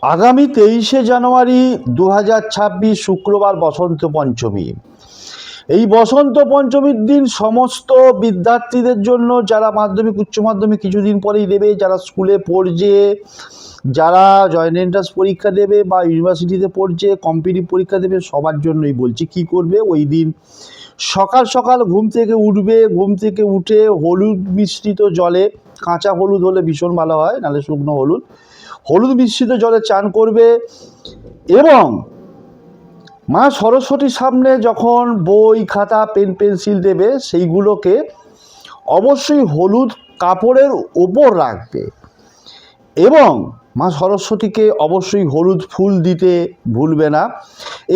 আগামী 23শে জানুয়ারি 2026 শুক্রবার বসন্ত পঞ্চমী। এই বসন্ত পঞ্চমীর দিন সমস্ত বিদ্যার্থীদের জন্য, যারা মাধ্যমিক উচ্চ মাধ্যমিক কিছুদিন পরেই দেবে, যারা স্কুলে পড়ছে, যারা জয়েন্ট এন্ট্রান্স পরীক্ষা দেবে বা ইউনিভার্সিটিতে পড়ছে, কম্পিটিটিভ পরীক্ষা দেবে, সবার জন্যই বলছি কি করবে। ওই দিন সকাল সকাল ঘুম থেকে উঠবে, ঘুম থেকে উঠে হলুদ মিশ্রিত জলে, কাঁচা হলুদ হলে ভীষণ ভালো হয়, নাহলে শুকনো হলুদ, হলুদ মিশ্রিত জলে চান করবে। এবং মা সরস্বতীর সামনে যখন বই খাতা পেন পেন্সিল দেবে, সেইগুলোকে অবশ্যই হলুদ কাপড়ের ওপর রাখবে এবং মা সরস্বতীকে অবশ্যই হলুদ ফুল দিতে ভুলবে না।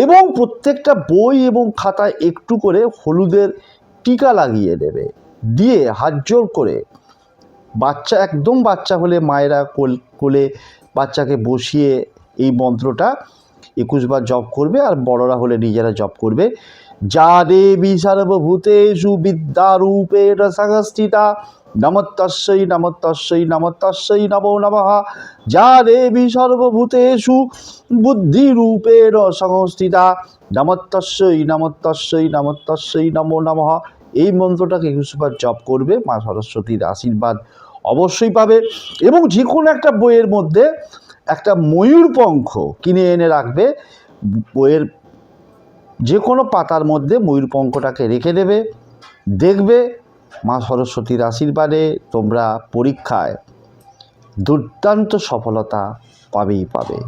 এবং প্রত্যেকটা বই এবং খাতায় একটু করে হলুদের টিকা লাগিয়ে দেবে, দিয়ে হাত জোর করে বাচ্চা, একদম বাচ্চা হলে মায়েরা কোলে বাচ্চাকে বসিয়ে এই মন্ত্রটা 21 বার জপ করবে, আর বড়রা হলে নিজেরা জপ করবে। যা দেবী সর্বভূতেষু বিদ্যারূপেণ সংস্থিতা নমস্তস্যৈ নমস্তস্যৈ নমস্তস্যৈ নমো নমঃ। যা দেবী সর্বভূতেষু বুদ্ধিরূপেণ সংস্থিতা নমস্তস্যৈ নমস্তস্যৈ নমস্তস্যৈ নমো নমঃ। এই মন্ত্রটাকে 21 বার জপ করবে, মা সরস্বতীর আশীর্বাদ অবশ্যই পাবে। এবং যে কোনো একটা বইয়ের মধ্যে একটা ময়ূরপঙ্খ কিনে এনে রাখবে, বইয়ের যে কোনো পাতার মধ্যে ময়ূরপঙ্খটাকে রেখে দেবে। দেখবে মা সরস্বতীর আশীর্বাদে তোমরা পরীক্ষায় দুর্দান্ত সফলতা পাবেই পাবে।